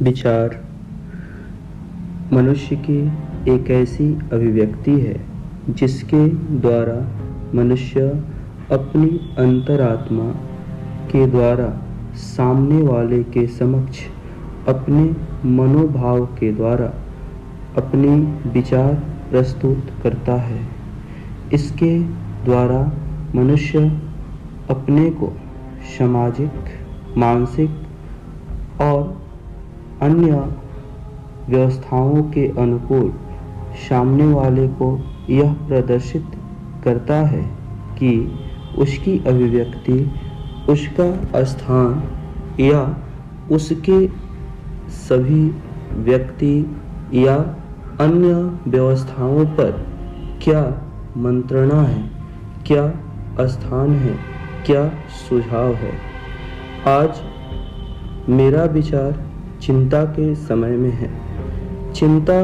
विचार मनुष्य की एक ऐसी अभिव्यक्ति है जिसके द्वारा मनुष्य अपनी अंतरात्मा के द्वारा सामने वाले के समक्ष अपने मनोभाव के द्वारा अपने विचार प्रस्तुत करता है। इसके द्वारा मनुष्य अपने को सामाजिक, मानसिक और अन्य व्यवस्थाओं के अनुकूल सामने वाले को यह प्रदर्शित करता है कि उसकी अभिव्यक्ति, उसका स्थान या उसके सभी व्यक्ति या अन्य व्यवस्थाओं पर क्या मंत्रणा है, क्या स्थान है, क्या सुझाव है। आज मेरा विचार चिंता के समय में है। चिंता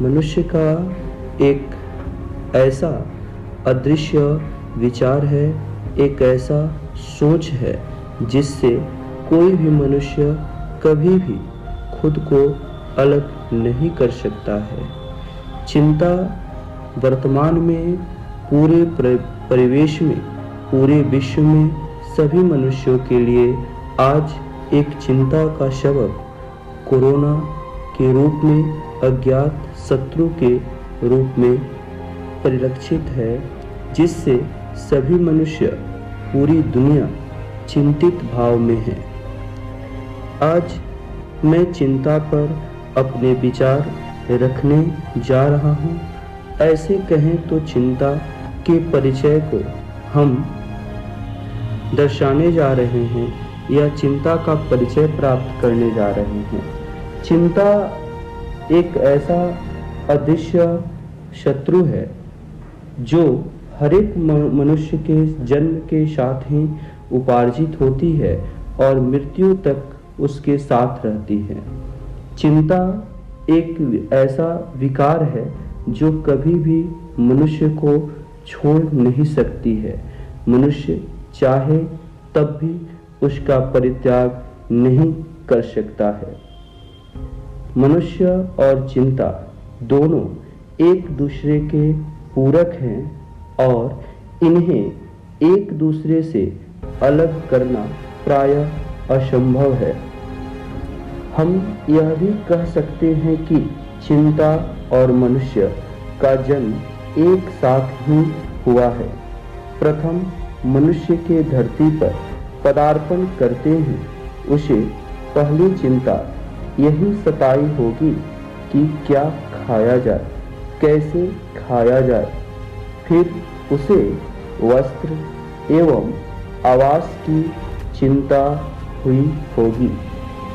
मनुष्य का एक ऐसा अदृश्य विचार है, एक ऐसा सोच है जिससे कोई भी मनुष्य कभी भी खुद को अलग नहीं कर सकता है। चिंता वर्तमान में पूरे परिवेश में, पूरे विश्व में सभी मनुष्यों के लिए आज एक चिंता का सबब कोरोना के रूप में, अज्ञात शत्रु के रूप में परिलक्षित है, जिससे सभी मनुष्य, पूरी दुनिया चिंतित भाव में है। आज मैं चिंता पर अपने विचार रखने जा रहा हूँ। ऐसे कहें तो चिंता के परिचय को हम दर्शाने जा रहे हैं या चिंता का परिचय प्राप्त करने जा रहे हैं। चिंता एक ऐसा अदृश्य शत्रु है जो हर एक मनुष्य के जन्म के साथ ही उपार्जित होती है और मृत्यु तक उसके साथ रहती है। चिंता एक ऐसा विकार है जो कभी भी मनुष्य को छोड़ नहीं सकती है। मनुष्य चाहे तब भी उसका परित्याग नहीं कर सकता है। मनुष्य और चिंता दोनों एक दूसरे के पूरक हैं और इन्हें एक दूसरे से अलग करना प्रायः असंभव है। हम यह भी कह सकते हैं कि चिंता और मनुष्य का जन्म एक साथ ही हुआ है। प्रथम मनुष्य के धरती पर पदार्पण करते ही उसे पहली चिंता यही सताई होगी कि क्या खाया जाए, कैसे खाया जाए। फिर उसे वस्त्र एवं आवास की चिंता हुई होगी।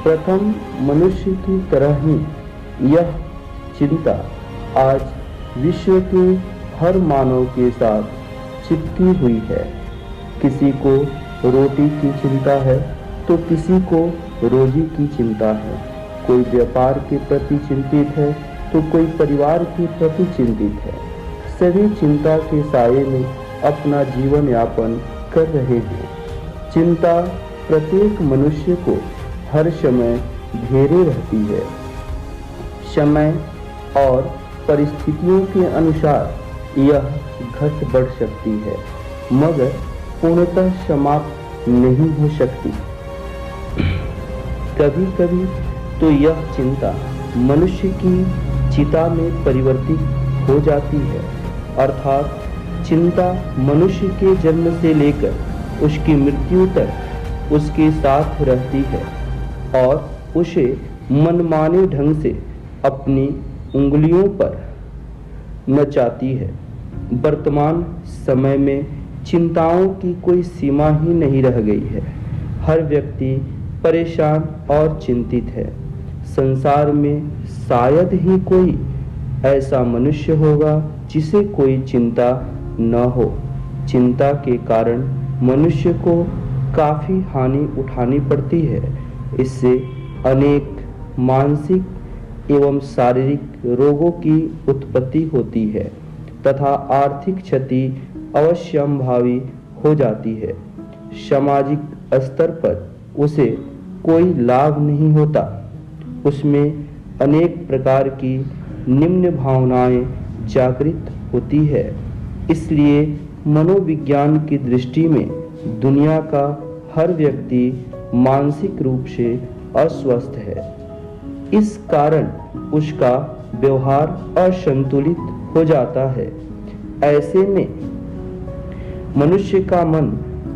प्रथम मनुष्य की तरह ही यह चिंता आज विश्व के हर मानव के साथ चिपकी हुई है। किसी को रोटी की चिंता है तो किसी को रोजी की चिंता है। कोई व्यापार के प्रति चिंतित है तो कोई परिवार के प्रति चिंतित है। सभी चिंता के साये में अपना जीवन यापन कर रहे हैं। चिंता प्रत्येक मनुष्य को हर समय घेरे रहती है। समय और परिस्थितियों के अनुसार यह घट बढ़ सकती है, मगर पूर्णतः समाप्त नहीं हो सकती। कभी कभी तो यह चिंता मनुष्य की चिता में परिवर्तित हो जाती है, अर्थात चिंता मनुष्य के जन्म से लेकर उसकी मृत्यु तक उसके साथ रहती है और उसे मनमाने ढंग से अपनी उंगलियों पर नचाती है। वर्तमान समय में चिंताओं की कोई सीमा ही नहीं रह गई है। हर व्यक्ति परेशान और चिंतित है। संसार में शायद ही कोई ऐसा मनुष्य होगा जिसे कोई चिंता न हो। चिंता के कारण मनुष्य को काफी हानि उठानी पड़ती है। इससे अनेक मानसिक एवं शारीरिक रोगों की उत्पत्ति होती है तथा आर्थिक क्षति अवश्यंभावी हो जाती है। सामाजिक स्तर पर उसे कोई लाभ नहीं होता। उसमें अनेक प्रकार की निम्न भावनाएं जागृत होती है। इसलिए मनोविज्ञान की दृष्टि में दुनिया का हर व्यक्ति मानसिक रूप से अस्वस्थ है। इस कारण उसका व्यवहार असंतुलित हो जाता है। ऐसे में मनुष्य का मन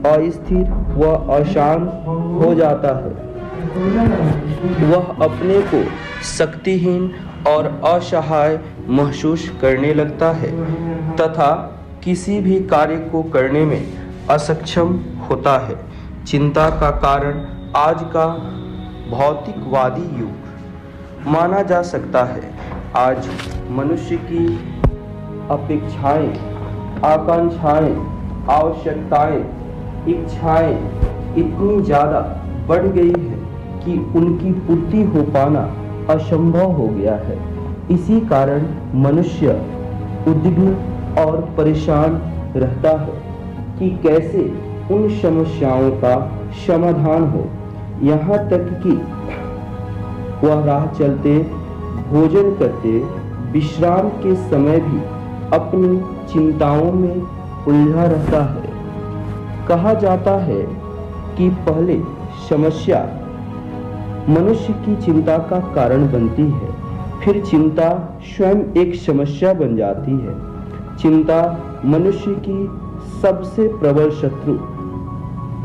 अस्थिर व अशांत हो जाता है। वह अपने को शक्तिहीन और असहाय महसूस करने लगता है तथा किसी भी कार्य को करने में असक्षम होता है। चिंता का कारण आज का भौतिकवादी युग माना जा सकता है। आज मनुष्य की अपेक्षाएं, आकांक्षाएं, आवश्यकताएं, इच्छाएं इतनी ज़्यादा बढ़ गई है कि उनकी पूर्ति हो पाना असंभव हो गया है। इसी कारण मनुष्य उद्विग्न और परेशान रहता है कि कैसे उन समस्याओं का समाधान हो। यहाँ तक कि वह राह चलते, भोजन करते, विश्राम के समय भी अपनी चिंताओं में उलझा रहता है। कहा जाता है कि पहले समस्या मनुष्य की चिंता का कारण बनती है, फिर चिंता स्वयं एक समस्या बन जाती है। चिंता मनुष्य की सबसे प्रबल शत्रु,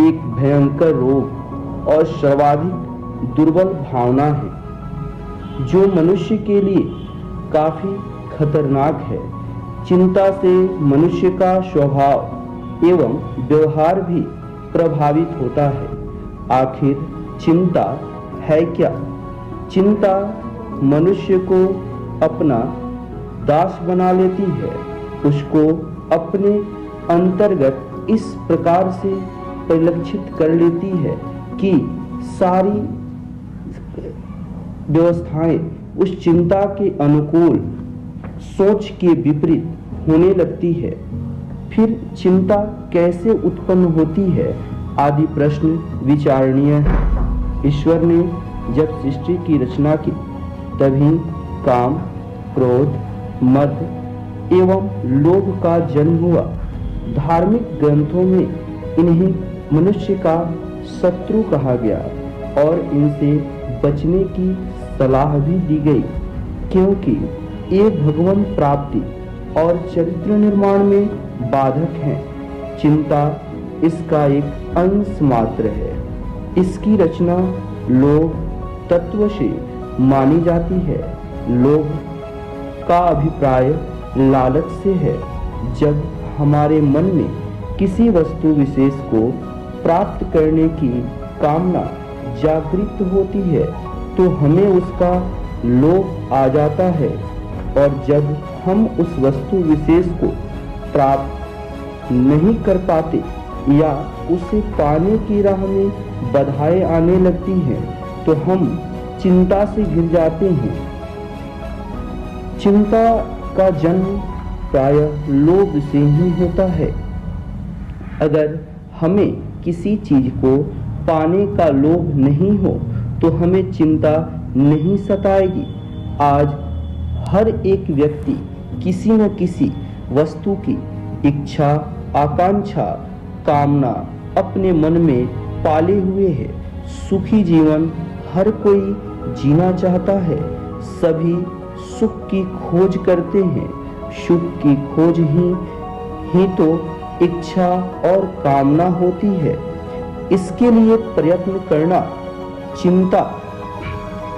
एक भयंकर रोग और सर्वाधिक दुर्बल भावना है जो मनुष्य के लिए काफी खतरनाक है। चिंता से मनुष्य का स्वभाव एवं व्यवहार भी प्रभावित होता है। आखिर चिंता है क्या? चिंता मनुष्य को अपना दास बना लेती है। उसको अपने अंतर्गत इस प्रकार से परिलक्षित कर लेती है कि सारी व्यवस्थाएं उस चिंता के अनुकूल, सोच के विपरीत होने लगती है। फिर चिंता कैसे उत्पन्न होती है आदि प्रश्न विचारणीय है। ईश्वर ने जब सृष्टि की रचना की तभी काम, क्रोध, मद एवं लोभ का जन्म हुआ। धार्मिक ग्रंथों में इन्हें मनुष्य का शत्रु कहा गया और इनसे बचने की सलाह भी दी गई, क्योंकि ये भगवान प्राप्ति और चरित्र निर्माण में बाधक हैं। चिंता इसका एक अंश मात्र है। इसकी रचना लोभ तत्व से मानी जाती है। लोभ का अभिप्राय लालच से है। जब हमारे मन में किसी वस्तु विशेष को प्राप्त करने की कामना जागृत होती है तो हमें उसका लोभ आ जाता है, और जब हम उस वस्तु विशेष को प्राप्त नहीं कर पाते या उसे पाने की राह में बाधाएं आने लगती हैं तो हम चिंता से घिर जाते हैं। चिंता का जन्म प्रायः लोभ से ही होता है। अगर हमें किसी चीज को पाने का लोभ नहीं हो तो हमें चिंता नहीं सताएगी। आज हर एक व्यक्ति किसी न किसी वस्तु की इच्छा, आकांक्षा, कामना अपने मन में पाले हुए है। सुखी जीवन हर कोई जीना चाहता है। सभी सुख की खोज करते हैं। सुख की खोज ही तो इच्छा और कामना होती है। इसके लिए प्रयत्न करना चिंता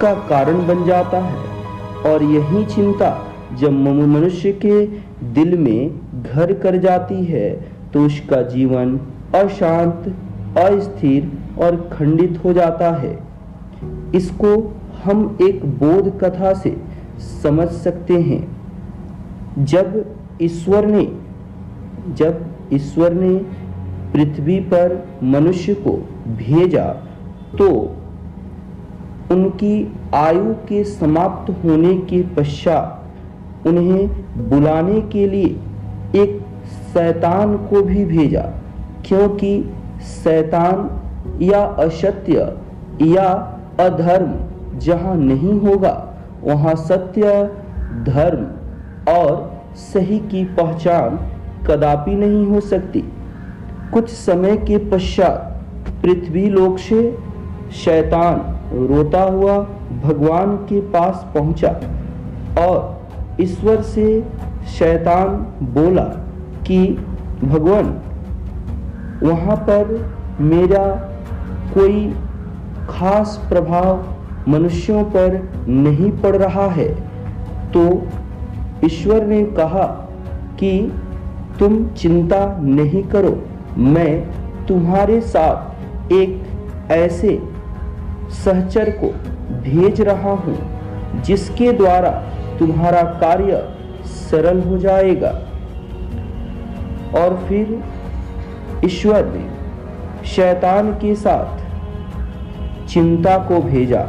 का कारण बन जाता है, और यही चिंता जब मनुष्य के दिल में घर कर जाती है तो उसका जीवन अशांत, अस्थिर और खंडित हो जाता है। इसको हम एक बोध कथा से समझ सकते हैं। जब ईश्वर ने पृथ्वी पर मनुष्य को भेजा तो उनकी आयु के समाप्त होने के पश्चात उन्हें बुलाने के लिए एक शैतान को भी भेजा, क्योंकि शैतान या असत्य या अधर्म जहाँ नहीं होगा वहाँ सत्य, धर्म और सही की पहचान कदापि नहीं हो सकती। कुछ समय के पश्चात पृथ्वी लोक से शैतान रोता हुआ भगवान के पास पहुंचा और ईश्वर से शैतान बोला कि भगवान, वहाँ पर मेरा कोई खास प्रभाव मनुष्यों पर नहीं पड़ रहा है। तो ईश्वर ने कहा कि तुम चिंता नहीं करो, मैं तुम्हारे साथ एक ऐसे सहचर को भेज रहा हूँ जिसके द्वारा तुम्हारा कार्य सरल हो जाएगा। और फिर ईश्वर ने शैतान के साथ चिंता को भेजा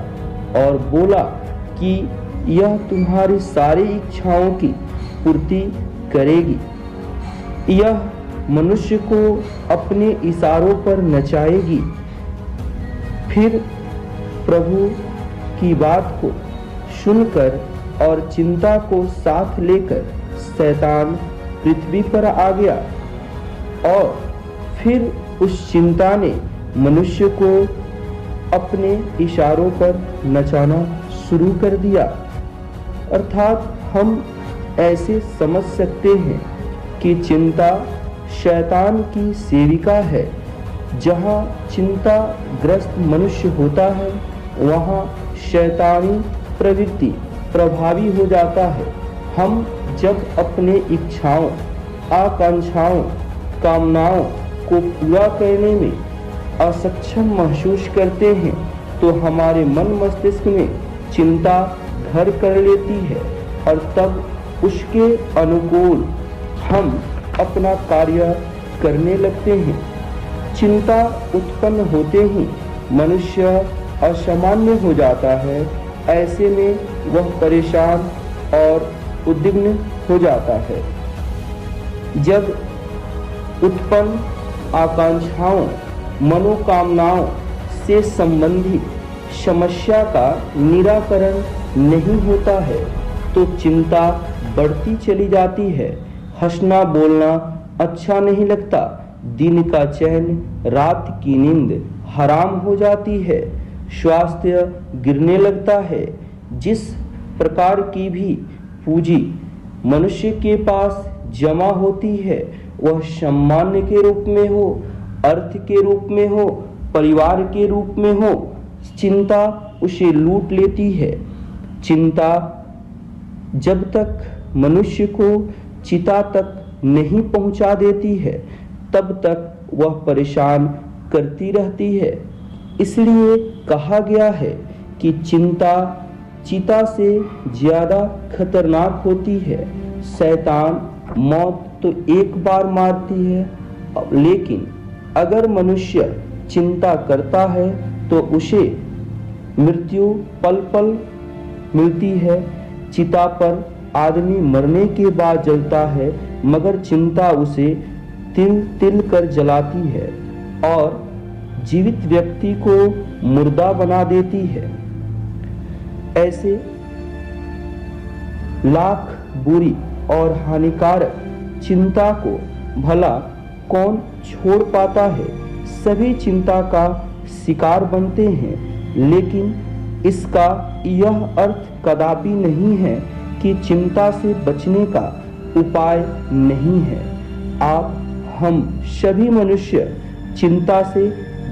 और बोला कि यह तुम्हारी सारी इच्छाओं की पूर्ति करेगी, यह मनुष्य को अपने इशारों पर नचाएगी। फिर प्रभु की बात को सुनकर और चिंता को साथ लेकर शैतान पृथ्वी पर आ गया और फिर उस चिंता ने मनुष्य को अपने इशारों पर नचाना शुरू कर दिया। अर्थात हम ऐसे समझ सकते हैं कि चिंता शैतान की सेविका है। जहाँ चिंताग्रस्त मनुष्य होता है वहाँ शैतानी प्रवृत्ति प्रभावी हो जाता है। हम जब अपने इच्छाओं, आकांक्षाओं, कामनाओं को पूरा करने में असक्षम महसूस करते हैं तो हमारे मन मस्तिष्क में चिंता घर कर लेती है और तब उसके अनुकूल हम अपना कार्य करने लगते हैं। चिंता उत्पन्न होते ही मनुष्य असामान्य हो जाता है। ऐसे में वह परेशान और उद्विग्न हो जाता है। जब उत्पन्न आकांक्षाओं, मनोकामनाओं से संबंधित समस्या का निराकरण नहीं होता है तो चिंता बढ़ती चली जाती है। हंसना बोलना अच्छा नहीं लगता, दिन का चैन, रात की नींद हराम हो जाती है, स्वास्थ्य गिरने लगता है। जिस प्रकार की भी पूंजी मनुष्य के पास जमा होती है वह सम्मान के रूप में हो, अर्थ के रूप में हो, परिवार के रूप में हो, चिंता उसे लूट लेती है। चिंता जब तक मनुष्य को चिता तक नहीं पहुंचा देती है तब तक वह परेशान करती रहती है। इसलिए कहा गया है कि चिंता चिता से ज्यादा खतरनाक होती है। शैतान मौत तो एक बार मारती है, लेकिन अगर मनुष्य चिंता करता है तो उसे मृत्यु पल पल मिलती है। चिता पर आदमी मरने के बाद जलता है मगर चिंता उसे तिल तिल कर जलाती है और जीवित व्यक्ति को मुर्दा बना देती है। ऐसे लाख बुरी और हानिकारक चिंता को भला कौन छोड़ पाता है। सभी चिंता का शिकार बनते हैं, लेकिन इसका यह अर्थ कदापि नहीं है कि चिंता से बचने का उपाय नहीं है। आप हम सभी मनुष्य चिंता से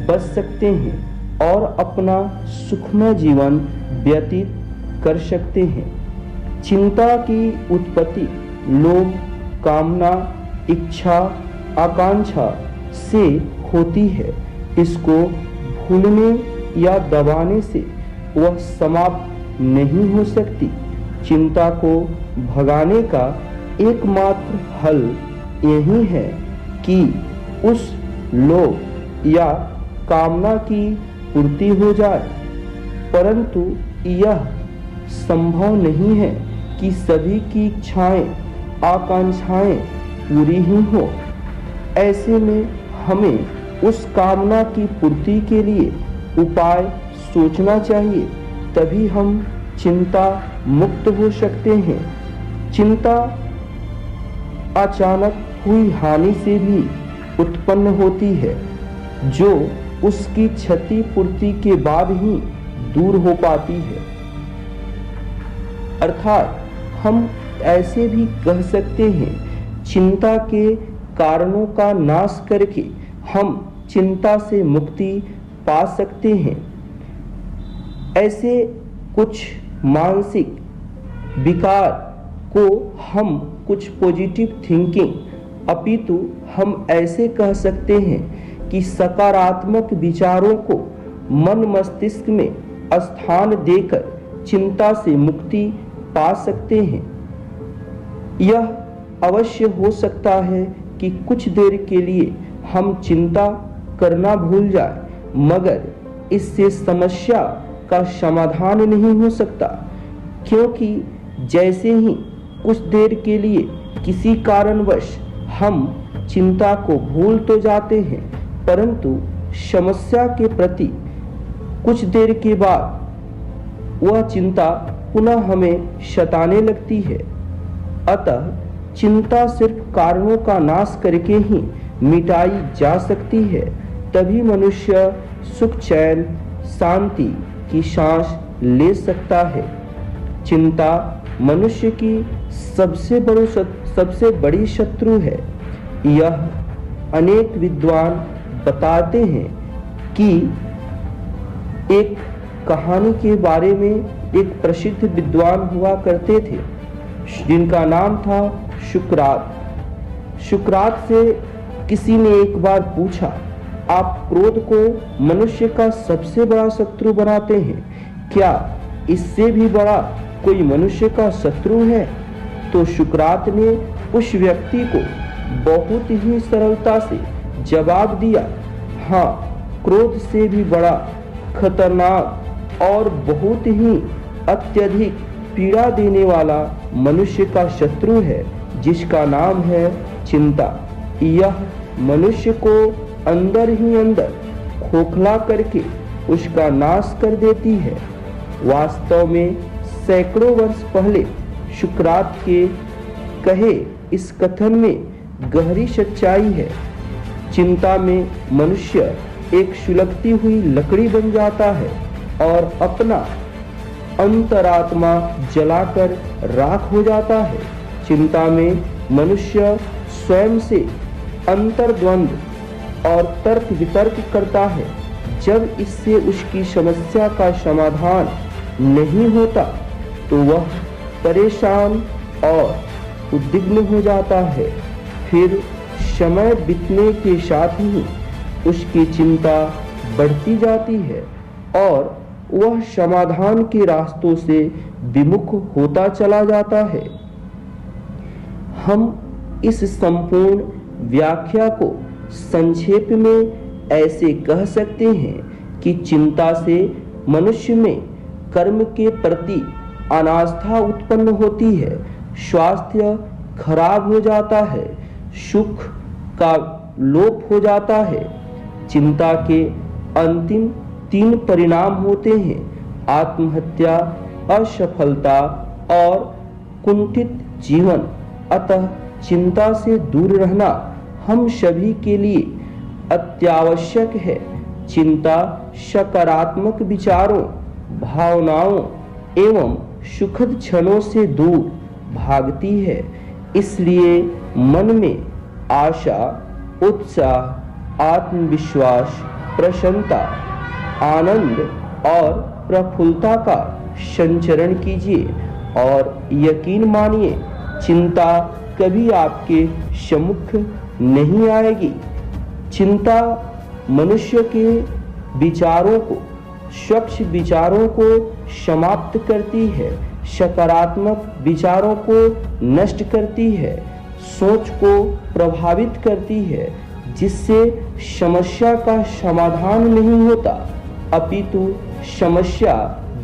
बच सकते हैं और अपना सुखमय जीवन व्यतीत कर सकते हैं। चिंता की उत्पत्ति लोभ, कामना, इच्छा, आकांक्षा से होती है। इसको भूलने या दबाने से वह समाप्त नहीं हो सकती। चिंता को भगाने का एकमात्र हल यही है कि उस लोभ या कामना की पूर्ति हो जाए, परंतु यह संभव नहीं है कि सभी की इच्छाएं, आकांक्षाएं पूरी ही हो। ऐसे में हमें उस कामना की पूर्ति के लिए उपाय सोचना चाहिए। तभी हम चिंता मुक्त हो सकते हैं। चिंता अचानक हुई हानि से भी उत्पन्न होती है, जो उसकी क्षतिपूर्ति के बाद ही दूर हो पाती है। अर्थात हम ऐसे भी कह सकते हैं, चिंता के कारणों का नाश करके हम चिंता से मुक्ति पा सकते हैं। ऐसे कुछ मानसिक विकार को हम कुछ पॉजिटिव थिंकिंग अपितु हम ऐसे कह सकते हैं कि सकारात्मक विचारों को मन मस्तिष्क में स्थान देकर चिंता से मुक्ति पा सकते हैं। यह अवश्य हो सकता है कि कुछ देर के लिए हम चिंता करना भूल जाए, मगर इससे समस्या का समाधान नहीं हो सकता, क्योंकि जैसे ही कुछ देर के लिए किसी कारणवश हम चिंता को भूल तो जाते हैं, परंतु समस्या के प्रति कुछ देर के बाद वह चिंता पुनः हमें सताने लगती है। अतः चिंता सिर्फ कारणों का नाश करके ही मिटाई जा सकती है, तभी मनुष्य सुख चैन शांति की सांस ले सकता है। चिंता मनुष्य की सबसे बड़ी शत्रु है। यह अनेक विद्वान बताते हैं कि एक कहानी के बारे में एक प्रसिद्ध विद्वान हुआ करते थे, जिनका नाम था सुकरात। सुकरात से किसी ने एक बार पूछा, आप क्रोध को मनुष्य का सबसे बड़ा शत्रु बनाते हैं, क्या इससे भी बड़ा कोई मनुष्य का शत्रु है? तो सुकरात ने उस व्यक्ति को बहुत ही सरलता से जवाब दिया, हाँ, क्रोध से भी बड़ा खतरनाक और बहुत ही अत्यधिक पीड़ा देने वाला मनुष्य का शत्रु है, जिसका नाम है चिंता। यह मनुष्य को अंदर ही अंदर खोखला करके उसका नाश कर देती है। वास्तव में सैकड़ों वर्ष पहले सुकरात के कहे इस कथन में गहरी सच्चाई है। चिंता में मनुष्य एक सुलगती हुई लकड़ी बन जाता है और अपना अंतरात्मा जलाकर राख हो जाता है। चिंता में मनुष्य स्वयं से अंतर्द्वंद और तर्क वितर्क करता है। जब इससे उसकी समस्या का समाधान नहीं होता तो वह परेशान और उद्विग्न हो जाता है। फिर समय बीतने के साथ ही उसकी चिंता बढ़ती जाती है और वह समाधान के रास्तों से विमुख होता चला जाता है। हम इस संपूर्ण व्याख्या को संक्षेप में ऐसे कह सकते हैं कि चिंता से मनुष्य में कर्म के प्रति अनास्था उत्पन्न होती है, स्वास्थ्य खराब हो जाता है, सुख का लोप हो जाता है। चिंता के अंतिम 3 परिणाम होते हैं, आत्महत्या, असफलता और कुंठित जीवन। अतः चिंता से दूर रहना हम सभी के लिए अत्यावश्यक है। चिंता सकारात्मक विचारों, भावनाओं एवं सुखद क्षणों से दूर भागती है। इसलिए मन में आशा, उत्साह, आत्मविश्वास, प्रसन्नता, आनंद और प्रफुल्लता का संचरण कीजिए और यकीन मानिए, चिंता कभी आपके सम्मुख नहीं आएगी। चिंता मनुष्य के विचारों को, स्वच्छ विचारों को समाप्त करती है, सकारात्मक विचारों को नष्ट करती है, सोच को प्रभावित करती है, जिससे समस्या का समाधान नहीं होता, अपितु समस्या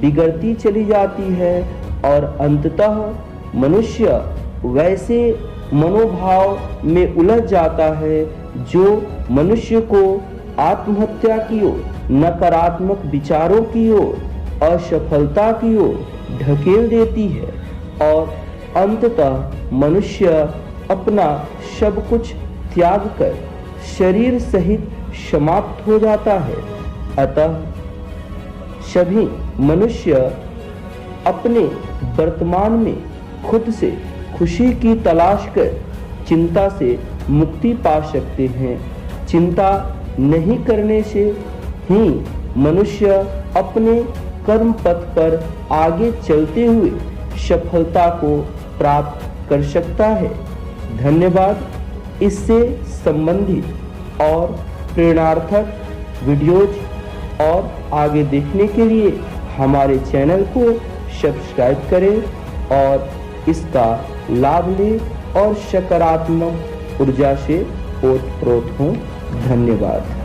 बिगड़ती चली जाती है और अंततः मनुष्य वैसे मनोभाव में उलझ जाता है जो मनुष्य को आत्महत्या की ओर, नकारात्मक विचारों की ओर असफलता की ओर ढकेल देती है और अंततः मनुष्य अपना सब कुछ त्याग कर शरीर सहित समाप्त हो जाता है। अतः सभी मनुष्य अपने वर्तमान में खुद से खुशी की तलाश कर चिंता से मुक्ति पा सकते हैं। चिंता नहीं करने से ही मनुष्य अपने कर्म पथ पर आगे चलते हुए सफलता को प्राप्त कर सकता है। धन्यवाद। इससे संबंधित और प्रेरणार्थक वीडियोज और आगे देखने के लिए हमारे चैनल को सब्सक्राइब करें और इसका लाभ लें और सकारात्मक ऊर्जा से ओतप्रोत हों। धन्यवाद।